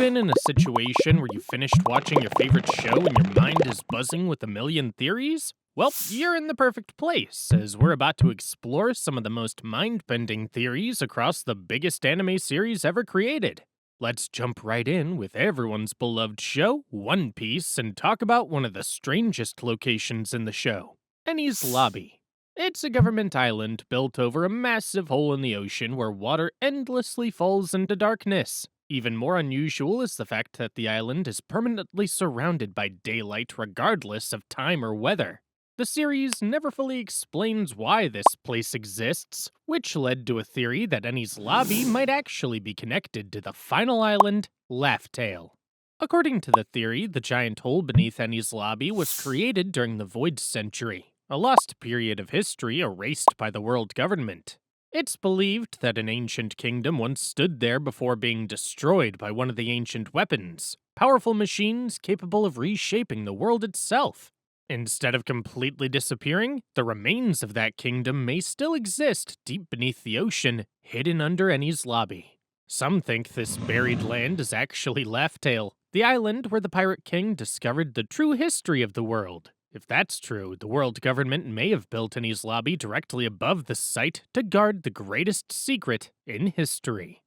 been in a situation where you finished watching your favorite show and your mind is buzzing with a million theories? Well, you're in the perfect place, as we're about to explore some of the most mind-bending theories across the biggest anime series ever created. Let's jump right in with everyone's beloved show, One Piece, and talk about one of the strangest locations in the show, Enies Lobby. It's a government island built over a massive hole in the ocean where water endlessly falls into darkness. Even more unusual is the fact that the island is permanently surrounded by daylight regardless of time or weather. The series never fully explains why this place exists, which led to a theory that Enies Lobby might actually be connected to the final island, Laugh Tale. According to the theory, the giant hole beneath Enies Lobby was created during the Void Century, a lost period of history erased by the world government. It's believed that an ancient kingdom once stood there before being destroyed by one of the ancient weapons, powerful machines capable of reshaping the world itself. Instead of completely disappearing, the remains of that kingdom may still exist deep beneath the ocean, hidden under Enies Lobby. Some think this buried land is actually Laugh Tale, the island where the Pirate King discovered the true history of the world. If that's true, the world government may have built Enies Lobby directly above the site to guard the greatest secret in history.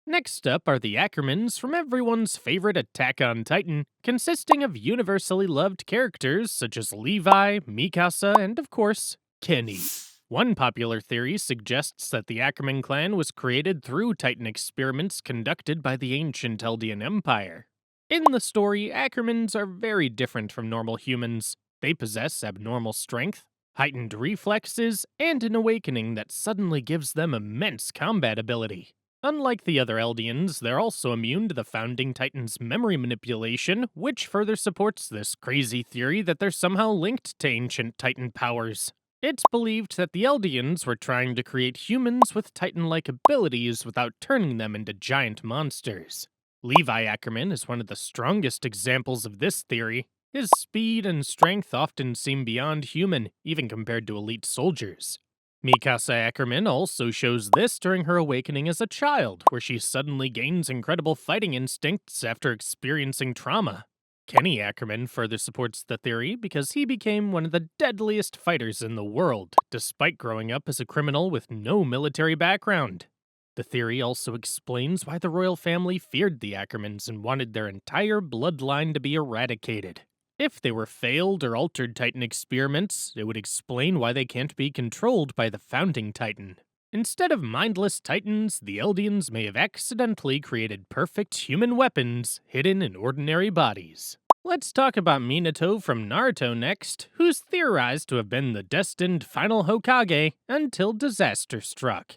Next up are the Ackermans from everyone's favorite Attack on Titan, consisting of universally loved characters such as Levi, Mikasa, and of course, Kenny. One popular theory suggests that the Ackerman clan was created through Titan experiments conducted by the ancient Eldian Empire. In the story, Ackermans are very different from normal humans. They possess abnormal strength, heightened reflexes, and an awakening that suddenly gives them immense combat ability. Unlike the other Eldians, they're also immune to the founding Titan's memory manipulation, which further supports this crazy theory that they're somehow linked to ancient Titan powers. It's believed that the Eldians were trying to create humans with Titan-like abilities without turning them into giant monsters. Levi Ackerman is one of the strongest examples of this theory. His speed and strength often seem beyond human, even compared to elite soldiers. Mikasa Ackerman also shows this during her awakening as a child, where she suddenly gains incredible fighting instincts after experiencing trauma. Kenny Ackerman further supports the theory because he became one of the deadliest fighters in the world, despite growing up as a criminal with no military background. The theory also explains why the royal family feared the Ackermans and wanted their entire bloodline to be eradicated. If they were failed or altered Titan experiments, it would explain why they can't be controlled by the founding Titan. Instead of mindless Titans, the Eldians may have accidentally created perfect human weapons hidden in ordinary bodies. Let's talk about Minato from Naruto next, who's theorized to have been the destined final Hokage until disaster struck.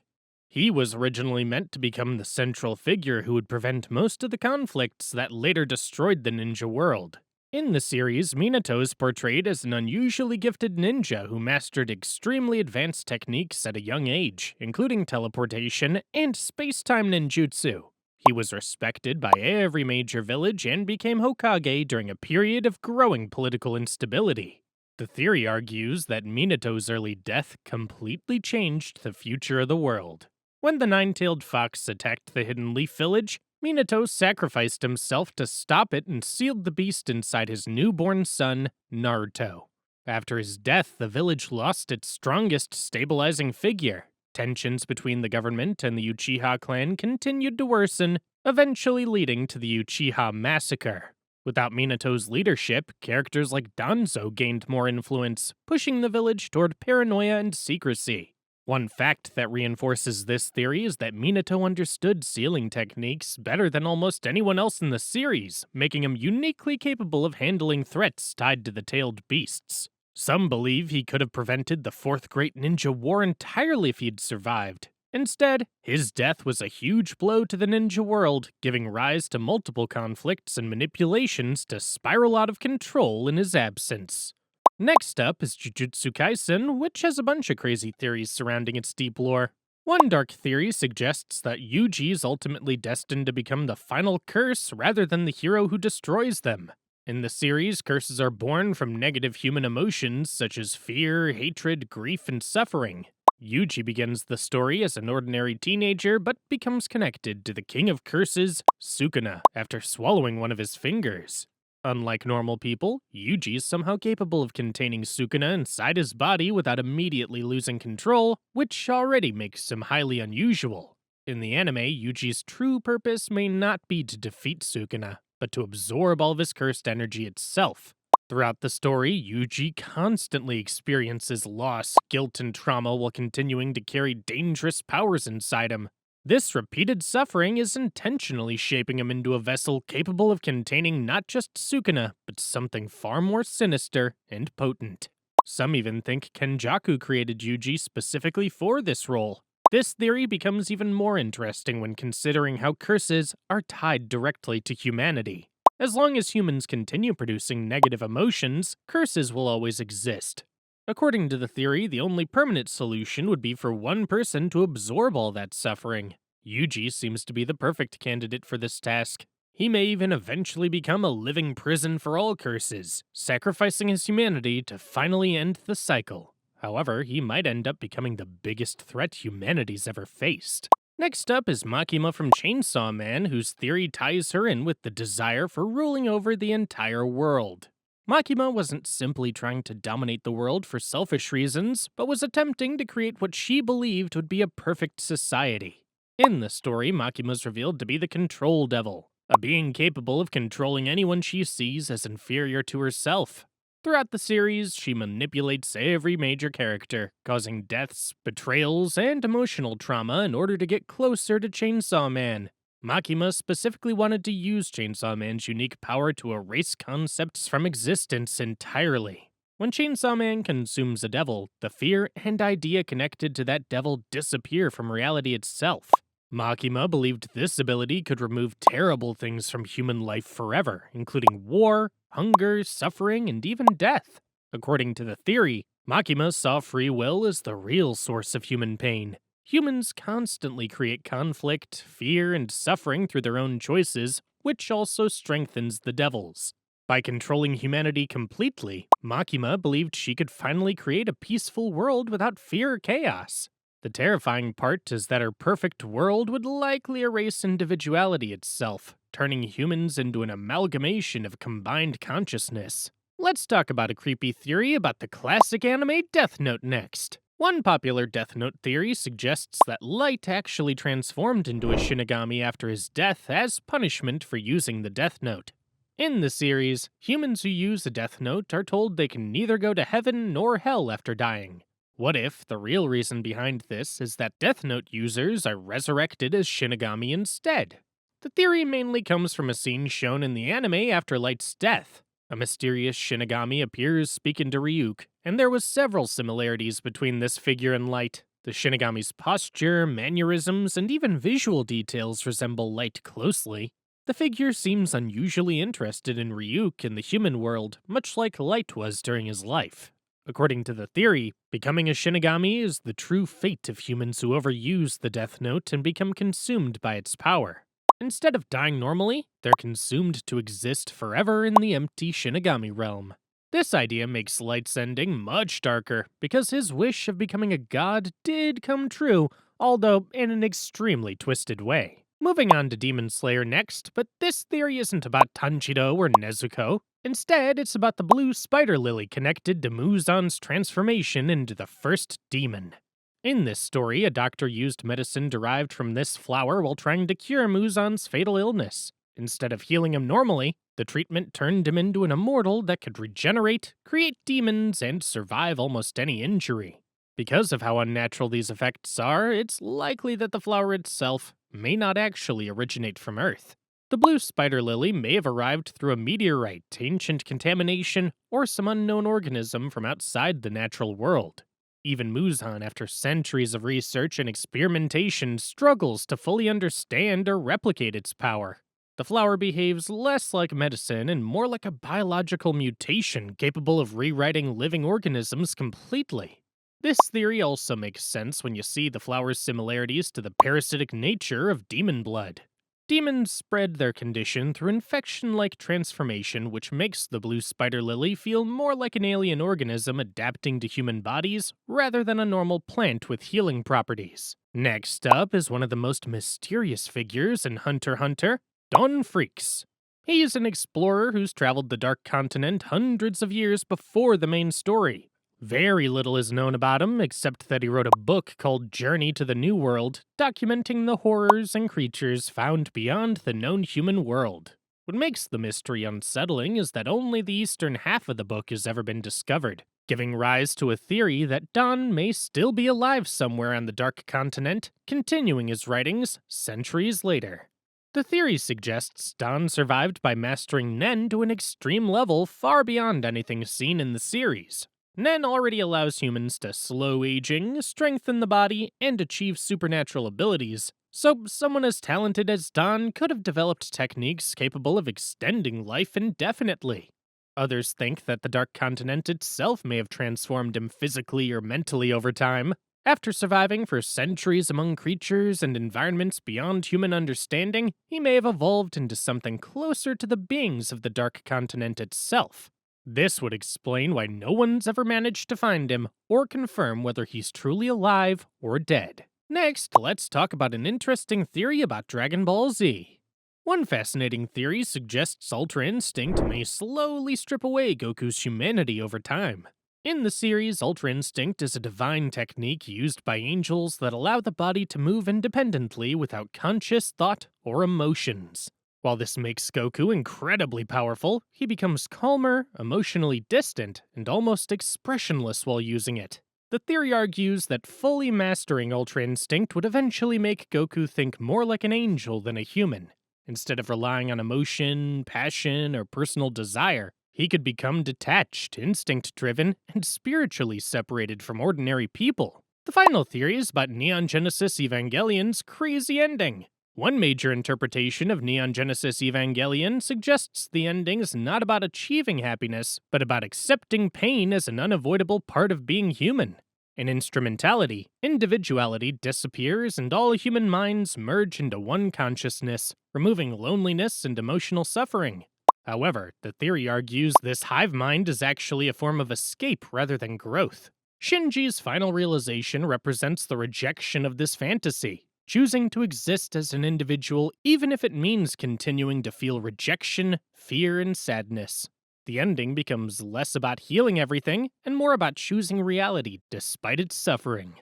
He was originally meant to become the central figure who would prevent most of the conflicts that later destroyed the ninja world. In the series, Minato is portrayed as an unusually gifted ninja who mastered extremely advanced techniques at a young age, including teleportation and space-time ninjutsu. He was respected by every major village and became Hokage during a period of growing political instability. The theory argues that Minato's early death completely changed the future of the world. When the nine-tailed fox attacked the Hidden Leaf Village, Minato sacrificed himself to stop it and sealed the beast inside his newborn son, Naruto. After his death, the village lost its strongest stabilizing figure. Tensions between the government and the Uchiha clan continued to worsen, eventually leading to the Uchiha Massacre. Without Minato's leadership, characters like Danzo gained more influence, pushing the village toward paranoia and secrecy. One fact that reinforces this theory is that Minato understood sealing techniques better than almost anyone else in the series, making him uniquely capable of handling threats tied to the tailed beasts. Some believe he could have prevented the Fourth Great Ninja War entirely if he'd survived. Instead, his death was a huge blow to the ninja world, giving rise to multiple conflicts and manipulations to spiral out of control in his absence. Next up is Jujutsu Kaisen, which has a bunch of crazy theories surrounding its deep lore. One dark theory suggests that Yuji is ultimately destined to become the final curse rather than the hero who destroys them. In the series, curses are born from negative human emotions such as fear, hatred, grief, and suffering. Yuji begins the story as an ordinary teenager but becomes connected to the King of Curses, Sukuna, after swallowing one of his fingers. Unlike normal people, Yuji is somehow capable of containing Sukuna inside his body without immediately losing control, which already makes him highly unusual. In the anime, Yuji's true purpose may not be to defeat Sukuna, but to absorb all of his cursed energy itself. Throughout the story, Yuji constantly experiences loss, guilt, and trauma while continuing to carry dangerous powers inside him. This repeated suffering is intentionally shaping him into a vessel capable of containing not just Sukuna, but something far more sinister and potent. Some even think Kenjaku created Yuji specifically for this role. This theory becomes even more interesting when considering how curses are tied directly to humanity. As long as humans continue producing negative emotions, curses will always exist. According to the theory, the only permanent solution would be for one person to absorb all that suffering. Yuji seems to be the perfect candidate for this task. He may even eventually become a living prison for all curses, sacrificing his humanity to finally end the cycle. However, he might end up becoming the biggest threat humanity's ever faced. Next up is Makima from Chainsaw Man, whose theory ties her in with the desire for ruling over the entire world. Makima wasn't simply trying to dominate the world for selfish reasons, but was attempting to create what she believed would be a perfect society. In the story, Makima's revealed to be the Control Devil, a being capable of controlling anyone she sees as inferior to herself. Throughout the series, she manipulates every major character, causing deaths, betrayals, and emotional trauma in order to get closer to Chainsaw Man. Makima specifically wanted to use Chainsaw Man's unique power to erase concepts from existence entirely. When Chainsaw Man consumes a devil, the fear and idea connected to that devil disappear from reality itself. Makima believed this ability could remove terrible things from human life forever, including war, hunger, suffering, and even death. According to the theory, Makima saw free will as the real source of human pain. Humans constantly create conflict, fear, and suffering through their own choices, which also strengthens the devils. By controlling humanity completely, Makima believed she could finally create a peaceful world without fear or chaos. The terrifying part is that her perfect world would likely erase individuality itself, turning humans into an amalgamation of combined consciousness. Let's talk about a creepy theory about the classic anime Death Note next. One popular Death Note theory suggests that Light actually transformed into a Shinigami after his death as punishment for using the Death Note. In the series, humans who use the Death Note are told they can neither go to heaven nor hell after dying. What if the real reason behind this is that Death Note users are resurrected as Shinigami instead? The theory mainly comes from a scene shown in the anime after Light's death. A mysterious Shinigami appears speaking to Ryuk, and there was several similarities between this figure and Light. The Shinigami's posture, mannerisms, and even visual details resemble Light closely. The figure seems unusually interested in Ryuk in the human world, much like Light was during his life. According to the theory, becoming a Shinigami is the true fate of humans who overuse the Death Note and become consumed by its power. Instead of dying normally, they're consumed to exist forever in the empty Shinigami realm. This idea makes Light's ending much darker, because his wish of becoming a god did come true, although in an extremely twisted way. Moving on to Demon Slayer next, but this theory isn't about Tanjiro or Nezuko. Instead, it's about the blue spider lily connected to Muzan's transformation into the first demon. In this story, a doctor used medicine derived from this flower while trying to cure Muzan's fatal illness. Instead of healing him normally, the treatment turned him into an immortal that could regenerate, create demons, and survive almost any injury. Because of how unnatural these effects are, it's likely that the flower itself may not actually originate from Earth. The blue spider lily may have arrived through a meteorite, ancient contamination, or some unknown organism from outside the natural world. Even Muzan, after centuries of research and experimentation, struggles to fully understand or replicate its power. The flower behaves less like medicine and more like a biological mutation capable of rewriting living organisms completely. This theory also makes sense when you see the flower's similarities to the parasitic nature of demon blood. Demons spread their condition through infection-like transformation, which makes the blue spider lily feel more like an alien organism adapting to human bodies rather than a normal plant with healing properties. Next up is one of the most mysterious figures in Hunter x Hunter, Don Freecss. He's an explorer who's traveled the Dark Continent hundreds of years before the main story. Very little is known about him, except that he wrote a book called Journey to the New World, documenting the horrors and creatures found beyond the known human world. What makes the mystery unsettling is that only the eastern half of the book has ever been discovered, giving rise to a theory that Don may still be alive somewhere on the Dark Continent, continuing his writings centuries later. The theory suggests Don survived by mastering Nen to an extreme level far beyond anything seen in the series. Nen already allows humans to slow aging, strengthen the body, and achieve supernatural abilities, so someone as talented as Don could have developed techniques capable of extending life indefinitely. Others think that the Dark Continent itself may have transformed him physically or mentally over time. After surviving for centuries among creatures and environments beyond human understanding, he may have evolved into something closer to the beings of the Dark Continent itself. This would explain why no one's ever managed to find him or confirm whether he's truly alive or dead. Next, let's talk about an interesting theory about Dragon Ball Z. One fascinating theory suggests Ultra Instinct may slowly strip away Goku's humanity over time. In the series, Ultra Instinct is a divine technique used by angels that allow the body to move independently without conscious thought or emotions. While this makes Goku incredibly powerful, he becomes calmer, emotionally distant, and almost expressionless while using it. The theory argues that fully mastering Ultra Instinct would eventually make Goku think more like an angel than a human. Instead of relying on emotion, passion, or personal desire, he could become detached, instinct-driven, and spiritually separated from ordinary people. The final theory is about Neon Genesis Evangelion's crazy ending. One major interpretation of Neon Genesis Evangelion suggests the ending is not about achieving happiness, but about accepting pain as an unavoidable part of being human. In instrumentality, individuality disappears and all human minds merge into one consciousness, removing loneliness and emotional suffering. However, the theory argues this hive mind is actually a form of escape rather than growth. Shinji's final realization represents the rejection of this fantasy, choosing to exist as an individual even if it means continuing to feel rejection, fear, and sadness. The ending becomes less about healing everything and more about choosing reality despite its suffering.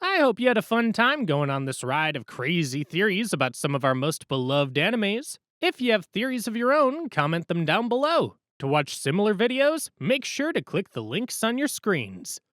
I hope you had a fun time going on this ride of crazy theories about some of our most beloved animes. If you have theories of your own, comment them down below. To watch similar videos, make sure to click the links on your screens.